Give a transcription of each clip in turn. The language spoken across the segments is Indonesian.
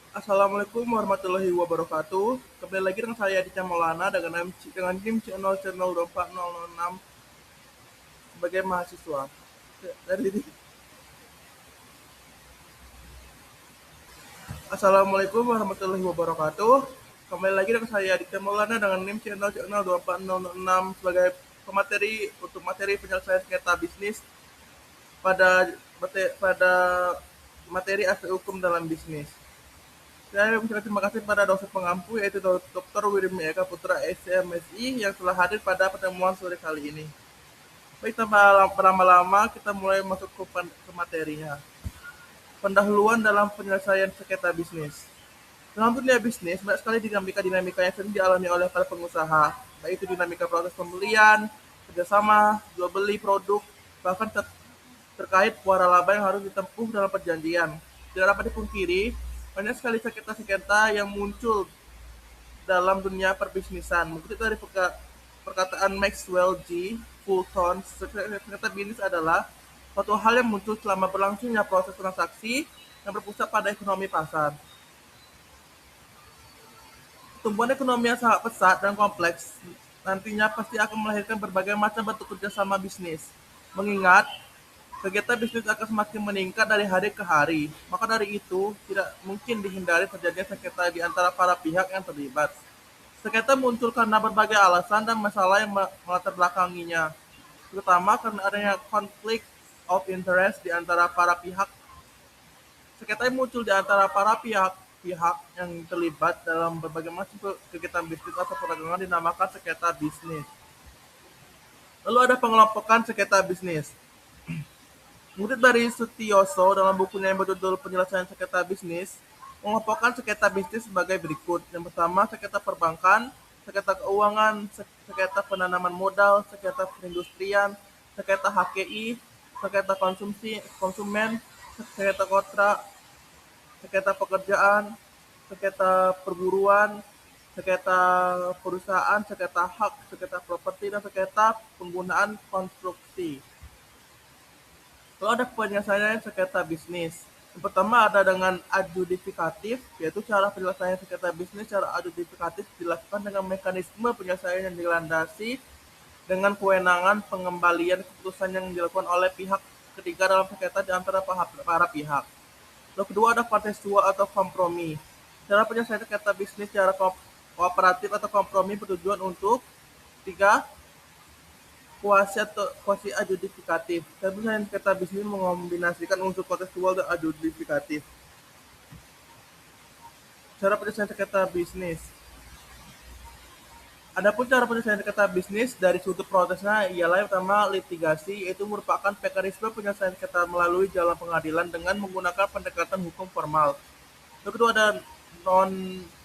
Assalamualaikum warahmatullahi wabarakatuh. Kembali lagi dengan saya Dika Maulana dengan tim channel channel 24006 sebagai mahasiswa. Dari Assalamualaikum warahmatullahi wabarakatuh. Kembali lagi dengan saya Dika Maulana dengan tim channel channel 24006 sebagai pemateri untuk materi penyelesaian sengketa bisnis pada materi aspek hukum dalam bisnis. Saya mengucapkan terima kasih pada dosen pengampu yaitu Dr. Wirimi Eka Putra SMSI yang telah hadir pada pertemuan sore kali ini. Baik, tanpa berlama-lama kita mulai masuk ke materinya. Pendahuluan dalam penyelesaian sengketa bisnis. Dalam dunia bisnis, banyak sekali dinamika-dinamika yang sering dialami oleh para pengusaha, baik itu dinamika proses pembelian, kerjasama, jual beli produk, bahkan terkait muara laba yang harus ditempuh dalam perjanjian. Tidak dapat dipungkiri, banyak sekali sengketa-sengketa yang muncul dalam dunia perbisnisan. Mengutip dari perkataan Maxwell G. Fulton, sengketa bisnis adalah suatu hal yang muncul selama berlangsungnya proses transaksi yang berpusat pada ekonomi pasar. Pertumbuhan ekonomi yang sangat pesat dan kompleks nantinya pasti akan melahirkan berbagai macam bentuk kerjasama bisnis. Mengingat kegiatan bisnis akan semakin meningkat dari hari ke hari, maka dari itu tidak mungkin dihindari terjadinya sengketa di antara para pihak yang terlibat. Sengketa muncul karena berbagai alasan dan masalah yang melatar belakanginya, terutama karena adanya konflik of interest di antara para pihak. Sengketa yang muncul di antara para pihak yang terlibat dalam berbagai macam kegiatan bisnis atau perdagangan dinamakan sengketa bisnis. Lalu ada pengelompokan sengketa bisnis. Mengutip dari Sutioso dalam bukunya yang berjudul Penyelesaian Sengketa Bisnis, mengelompokkan sengketa bisnis sebagai berikut. Yang pertama, sengketa perbankan, sengketa keuangan, sengketa penanaman modal, sengketa perindustrian, sengketa HKI, sengketa konsumen, sengketa kontrak, sengketa pekerjaan, sengketa perburuan, sengketa perusahaan, sengketa hak, sengketa properti, dan sengketa penggunaan konstruksi. Lalu ada penyelesaian sengketa bisnis. Yang pertama ada dengan adjudikatif, yaitu cara penyelesaian sengketa bisnis secara adjudikatif dilakukan dengan mekanisme penyelesaian yang dilandasi dengan kewenangan pengembalian keputusan yang dilakukan oleh pihak ketiga dalam sengketa di antara para pihak. Lalu kedua ada konsensual atau kompromi. Cara penyelesaian sengketa bisnis secara kooperatif atau kompromi bertujuan untuk tiga kuasi adjudikatif. Seharusnya sengketa bisnis mengombinasikan unsur kontekstual dan adjudikatif. Cara penyelesaian sengketa bisnis. Adapun cara penyelesaian sengketa bisnis dari sudut prosesnya ialah yang pertama litigasi, yaitu merupakan mekanisme penyelesaian sengketa melalui jalan pengadilan dengan menggunakan pendekatan hukum formal. Yang kedua ada non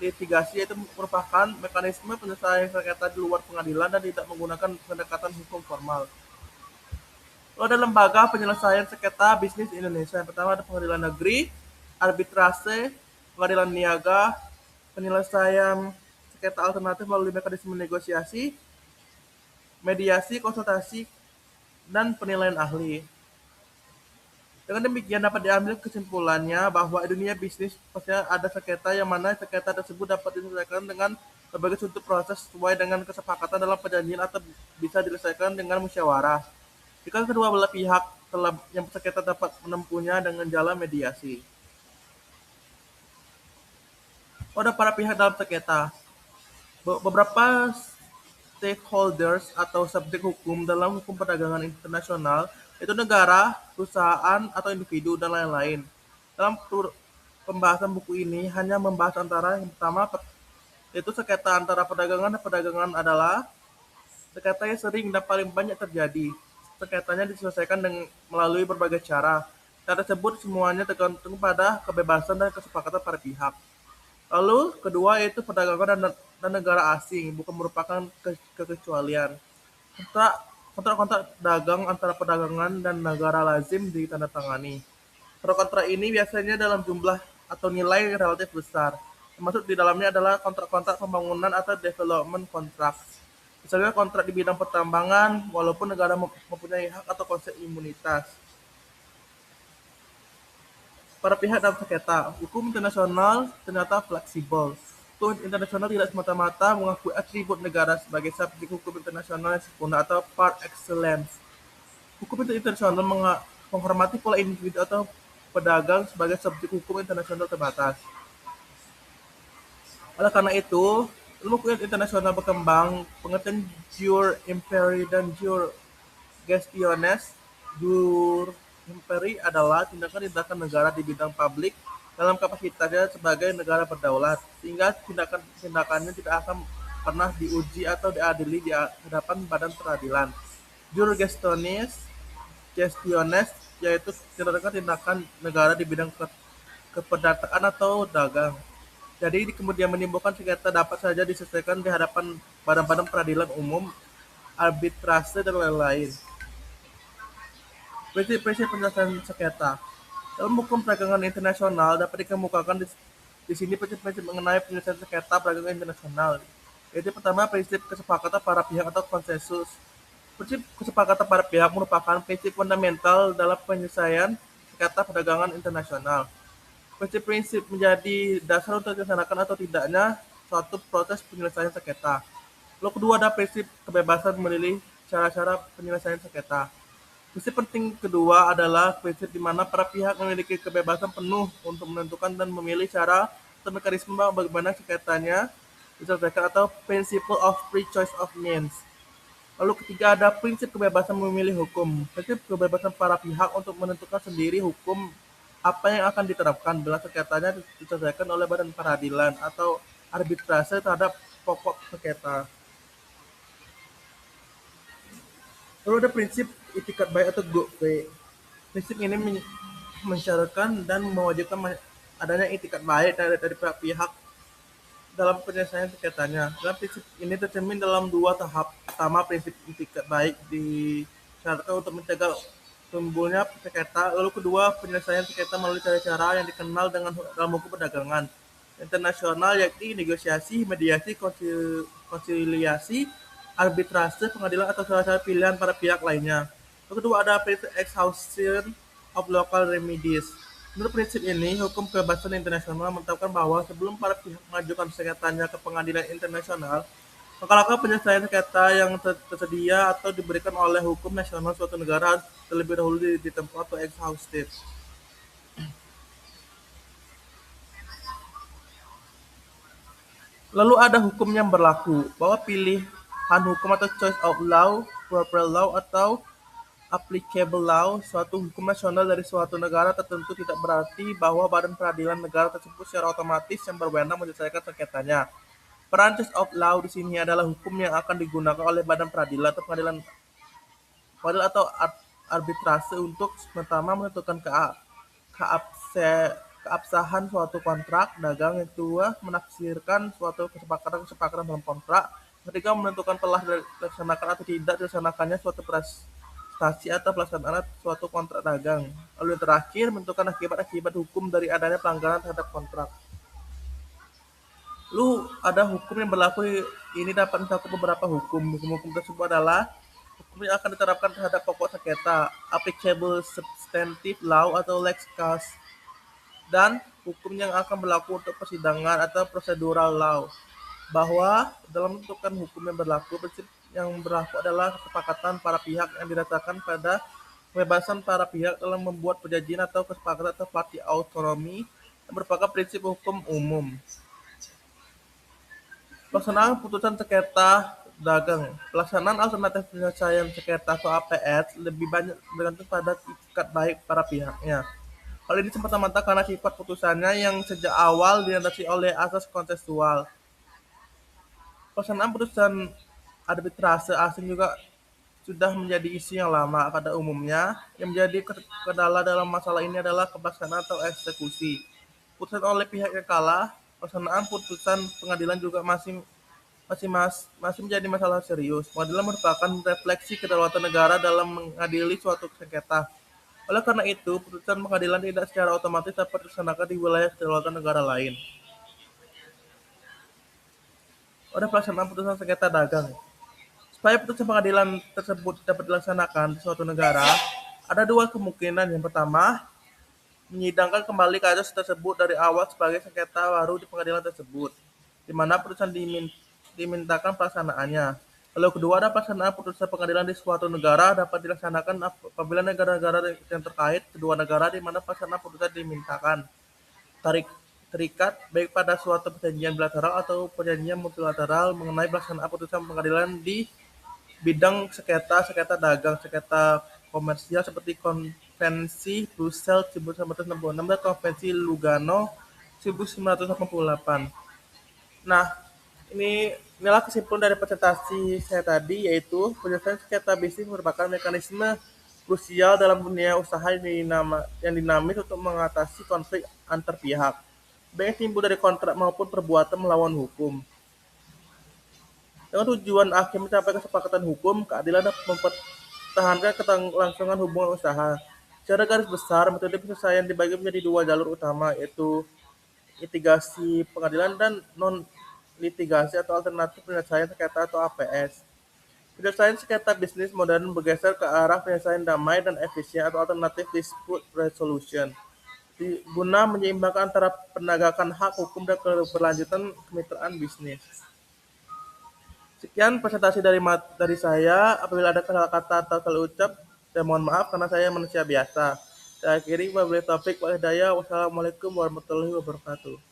litigasi, yaitu merupakan mekanisme penyelesaian sengketa di luar pengadilan dan tidak menggunakan pendekatan hukum formal. Lalu ada lembaga penyelesaian sengketa bisnis Indonesia. Yang pertama ada pengadilan negeri, arbitrase, pengadilan niaga, penyelesaian sengketa alternatif melalui mekanisme negosiasi, mediasi, konsultasi, dan penilaian ahli. Dengan demikian dapat diambil kesimpulannya bahwa di dunia bisnis pastinya ada sengketa yang mana sengketa tersebut dapat diselesaikan dengan berbagai sudut proses sesuai dengan kesepakatan dalam perjanjian atau bisa diselesaikan dengan musyawarah. Jika kedua belah pihak telah yang bersengketa dapat menempuhnya dengan jalan mediasi. Pada para pihak dalam sengketa, beberapa stakeholders atau subjek hukum dalam hukum perdagangan internasional itu negara, perusahaan, atau individu, dan lain-lain. Dalam pembahasan buku ini hanya membahas antara yang pertama yaitu sengketa antara perdagangan dan perdagangan adalah sengketa yang sering dan paling banyak terjadi. Sengketanya diselesaikan melalui berbagai cara. Cara tersebut semuanya tergantung pada kebebasan dan kesepakatan para pihak. Lalu kedua yaitu perdagangan dan negara asing bukan merupakan kekecualian. Kontrak-kontrak dagang antara perdagangan dan negara lazim ditandatangani. Kontrak-kontrak ini biasanya dalam jumlah atau nilai yang relatif besar. Termasuk di dalamnya adalah kontrak-kontrak pembangunan atau development contracts. Misalnya kontrak di bidang pertambangan, walaupun negara mempunyai hak atau konsep imunitas. Para pihak dalam sengketa, hukum internasional ternyata fleksibel. Hukum internasional tidak semata-mata mengakui atribut negara sebagai subjek hukum internasional yang sempurna atau par excellence. Hukum internasional menghormati pola individu atau pedagang sebagai subjek hukum internasional terbatas. Oleh karena itu, ilmu hukum internasional berkembang, pengertian jure imperii dan jure gestiones. Jure imperii adalah tindakan-tindakan negara di bidang publik dalam kapasitasnya sebagai negara berdaulat, sehingga tindakan-tindakannya tidak akan pernah diuji atau diadili di hadapan badan peradilan. Jure gestiones yaitu tindakan-tindakan negara di bidang keperdataan atau dagang. Jadi kemudian menimbulkan sengketa dapat saja diselesaikan di hadapan badan-badan peradilan umum, arbitrase, dan lain-lain. Prinsip-prinsip penyelesaian sengketa. Dalam hukum perdagangan internasional dapat dikemukakan di sini prinsip-prinsip mengenai penyelesaian sengketa perdagangan internasional. Yaitu pertama, prinsip kesepakatan para pihak atau konsensus. Prinsip kesepakatan para pihak merupakan prinsip fundamental dalam penyelesaian sengketa perdagangan internasional. Prinsip-prinsip menjadi dasar untuk dilaksanakan atau tidaknya suatu proses penyelesaian sengketa. Lalu kedua ada prinsip kebebasan memilih cara-cara penyelesaian sengketa. Prinsip penting kedua adalah prinsip di mana para pihak memiliki kebebasan penuh untuk menentukan dan memilih cara atau mekanisme bagaimana sengketanya diselesaikan atau principle of free choice of means. Lalu ketiga ada prinsip kebebasan memilih hukum. Prinsip kebebasan para pihak untuk menentukan sendiri hukum apa yang akan diterapkan bila sengketanya diselesaikan oleh badan peradilan atau arbitrase terhadap pokok sengketa. Lalu ada prinsip itikat baik atau good faith. Prinsip ini mensyaratkan dan mewajibkan adanya itikat baik dari pihak dalam penyelesaian sengketanya. Dalam prinsip ini tercermin dalam dua tahap. Pertama, prinsip itikat baik disyaratkan untuk mencegah timbulnya sengketa. Lalu kedua, penyelesaian sengketa melalui cara-cara yang dikenal dalam hukum perdagangan internasional, yakni negosiasi, mediasi, konsiliasi, arbitrase, pengadilan, atau salah satu pilihan para pihak lainnya. Lalu kedua ada prinsip exhaustion of local remedies. Menurut prinsip ini, hukum kebebasan internasional menetapkan bahwa sebelum para pihak mengajukan sengketanya ke pengadilan internasional, langkah-langkah penyelesaian sengketa yang tersedia atau diberikan oleh hukum nasional suatu negara harus terlebih dahulu ditempuh atau exhaustive. Lalu ada hukum yang berlaku, bahwa pilihan hukum atau choice of law, proper law, atau applicable law, suatu hukum nasional dari suatu negara tertentu tidak berarti bahwa badan peradilan negara tersebut secara otomatis yang berwenang menyelesaikan sengketanya. Peran choice of law di sini adalah hukum yang akan digunakan oleh badan peradilan atau pengadilan atau arbitrase untuk pertama menentukan keabsahan suatu kontrak dagang, yang kedua menafsirkan suatu kesepakatan dalam kontrak, ketiga menentukan telah dilaksanakan atau tidak dilaksanakannya suatu prestasi atau pelaksanaan suatu kontrak dagang, lalu yang terakhir menentukan akibat-akibat hukum dari adanya pelanggaran terhadap kontrak. Lalu ada hukum yang berlaku ini dapat mencakup beberapa hukum. Hukum-hukum tersebut adalah hukum yang akan diterapkan terhadap pokok sengketa, applicable substantive law atau lex case, dan hukum yang akan berlaku untuk persidangan atau procedural law. Bahwa dalam menentukan hukum yang berlaku, prinsip yang berlaku adalah kesepakatan para pihak yang didasarkan pada kebebasan para pihak dalam membuat perjanjian atau kesepakatan atau party autonomy yang merupakan prinsip hukum umum. Pelaksanaan putusan sengketa dagang. Pelaksanaan alternatif penyelesaian sengketa atau APS lebih banyak bergantung pada itikat baik para pihaknya. Hal ini semata-mata karena sifat putusannya yang sejak awal dilandasi oleh asas kontekstual. Pelaksanaan putusan arbitrase asing juga sudah menjadi isu yang lama. Pada umumnya, yang menjadi kendala dalam masalah ini adalah pelaksanaan atau eksekusi. Putusan oleh pihak yang kalah, pelaksanaan putusan pengadilan juga masih menjadi masalah serius. Pengadilan merupakan refleksi kedaulatan negara dalam mengadili suatu sengketa. Oleh karena itu, putusan pengadilan tidak secara otomatis dapat dilaksanakan di wilayah kedaulatan negara lain. Pada pelaksanaan putusan sengketa dagang, supaya putusan pengadilan tersebut dapat dilaksanakan di suatu negara, ada dua kemungkinan. Yang pertama, menyidangkan kembali kasus tersebut dari awal sebagai sengketa baru di pengadilan tersebut, di mana putusan dimintakan pelaksanaannya. Lalu kedua, ada pelaksanaan putusan pengadilan di suatu negara dapat dilaksanakan apabila negara-negara yang terkait kedua negara di mana pelaksanaan putusan dimintakan tarik terikat baik pada suatu perjanjian bilateral atau perjanjian multilateral mengenai pelaksanaan putusan pengadilan di bidang sengketa, sengketa dagang, sengketa komersial seperti Konvensi Brusel 1966 dan Konvensi Lugano 1988. Nah, inilah kesimpulan dari presentasi saya tadi, yaitu penyelesaian sengketa bisnis merupakan mekanisme krusial dalam dunia usaha yang dinamis untuk mengatasi konflik antar pihak, baik timbul dari kontrak maupun perbuatan melawan hukum. Dengan tujuan akhir mencapai kesepakatan hukum, keadilan dan mempertahankan kelangsungan hubungan usaha. Secara garis besar, metode penyelesaian dibagi menjadi dua jalur utama, yaitu litigasi pengadilan dan non-litigasi atau alternatif penyelesaian sengketa atau APS. Penyelesaian sengketa bisnis modern bergeser ke arah penyelesaian damai dan efisien atau alternatif dispute resolution, guna menyeimbangkan antara penegakan hak hukum dan keberlanjutan kemitraan bisnis. Sekian presentasi dari saya. Apabila ada salah kata atau salah ucap, saya mohon maaf karena saya manusia biasa. Saya akhiri wabillahi taufik wal hidayah. Wassalamualaikum warahmatullahi wabarakatuh.